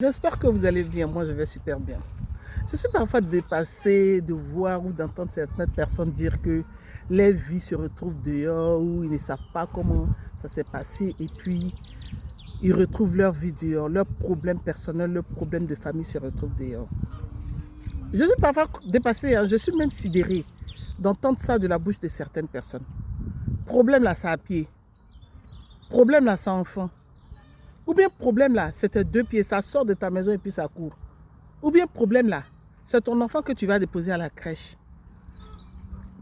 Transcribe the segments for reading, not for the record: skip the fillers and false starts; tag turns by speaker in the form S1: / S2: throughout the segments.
S1: J'espère que vous allez bien. Moi, je vais super bien. Je suis parfois dépassée de voir ou d'entendre certaines personnes dire que les vies se retrouvent dehors ou ils ne savent pas comment ça s'est passé et puis ils retrouvent leur vie dehors, leurs problèmes personnels, leurs problèmes de famille se retrouvent dehors. Je suis parfois dépassée, je suis même sidérée d'entendre ça de la bouche de certaines personnes. Problème là, ça à pied. Problème là, ça enfant. Ou bien problème là, c'est tes deux pieds, ça sort de ta maison et puis ça court. Ou bien problème là, c'est ton enfant que tu vas déposer à la crèche.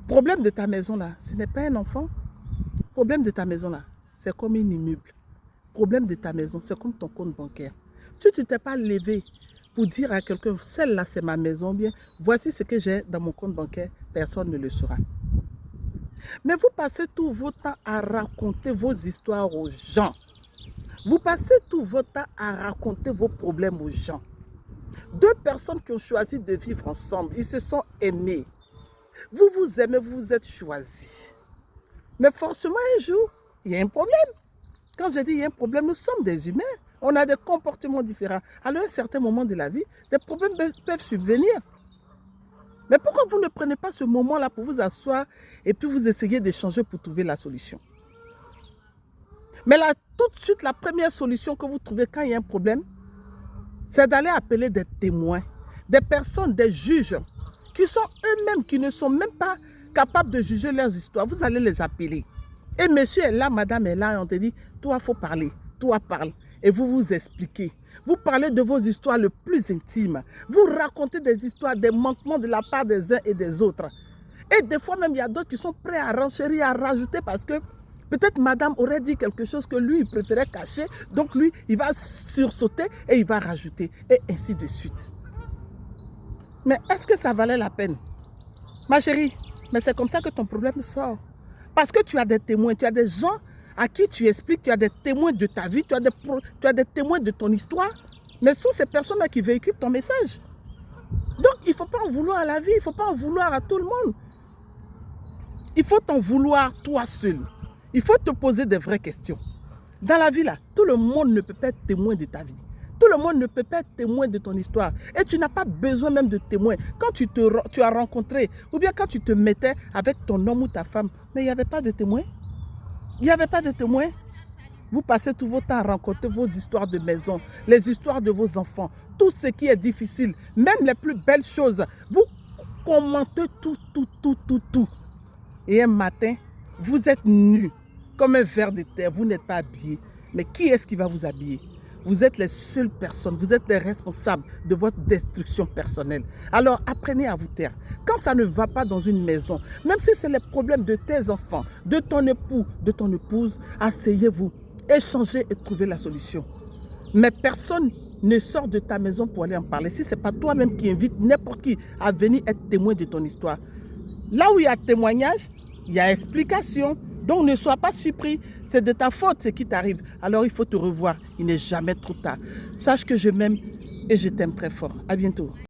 S1: Problème de ta maison là, ce n'est pas un enfant. Problème de ta maison là, c'est comme un immeuble. Problème de ta maison, c'est comme ton compte bancaire. Si tu ne t'es pas levé pour dire à quelqu'un, celle-là c'est ma maison, bien, voici ce que j'ai dans mon compte bancaire, personne ne le saura. Mais vous passez tout votre temps à raconter vos histoires aux gens. Vous passez tout votre temps à raconter vos problèmes aux gens. Deux personnes qui ont choisi de vivre ensemble, ils se sont aimés. Vous vous aimez, vous vous êtes choisis. Mais forcément, un jour, il y a un problème. Quand je dis il y a un problème, nous sommes des humains. On a des comportements différents. Alors, à un certain moment de la vie, des problèmes peuvent subvenir. Mais pourquoi vous ne prenez pas ce moment-là pour vous asseoir et puis vous essayez d'échanger pour trouver la solution? Mais là, tout de suite, la première solution que vous trouvez quand il y a un problème, c'est d'aller appeler des témoins, des personnes, des juges, qui sont eux-mêmes, qui ne sont même pas capables de juger leurs histoires. Vous allez les appeler. Et monsieur est là, madame est là, et on te dit, toi, il faut parler, toi, parle. Et vous vous expliquez. Vous parlez de vos histoires les plus intimes. Vous racontez des histoires, des manquements de la part des uns et des autres. Et des fois même, il y a d'autres qui sont prêts à renchérir, à rajouter parce que peut-être madame aurait dit quelque chose que lui, il préférait cacher. Donc lui, il va sursauter et il va rajouter. Et ainsi de suite. Mais est-ce que ça valait la peine? Ma chérie, mais c'est comme ça que ton problème sort. Parce que tu as des témoins, tu as des gens à qui tu expliques, tu as des témoins de ta vie, tu as des témoins de ton histoire. Mais ce sont ces personnes-là qui véhiculent ton message. Donc, il ne faut pas en vouloir à la vie, il ne faut pas en vouloir à tout le monde. Il faut t'en vouloir toi seul. Il faut te poser des vraies questions. Dans la vie, là, tout le monde ne peut pas être témoin de ta vie. Tout le monde ne peut pas être témoin de ton histoire. Et tu n'as pas besoin même de témoin. Quand tu as rencontré, ou bien quand tu te mettais avec ton homme ou ta femme, mais il n'y avait pas de témoin. Il n'y avait pas de témoin. Vous passez tout votre temps à raconter vos histoires de maison, les histoires de vos enfants, tout ce qui est difficile, même les plus belles choses. Vous commentez tout. Et un matin, vous êtes nus comme un ver de terre, vous n'êtes pas habillés. Mais qui est-ce qui va vous habiller? Vous êtes les seules personnes, vous êtes les responsables de votre destruction personnelle. Alors apprenez à vous taire. Quand ça ne va pas dans une maison, même si c'est les problèmes de tes enfants, de ton époux, de ton épouse, asseyez-vous, échangez et trouvez la solution. Mais personne ne sort de ta maison pour aller en parler. Si ce n'est pas toi-même qui invite n'importe qui à venir être témoin de ton histoire. Là où il y a témoignage, il y a explication. Donc ne sois pas surpris, c'est de ta faute ce qui t'arrive. Alors il faut te revoir, il n'est jamais trop tard. Sache que je m'aime et je t'aime très fort. À bientôt.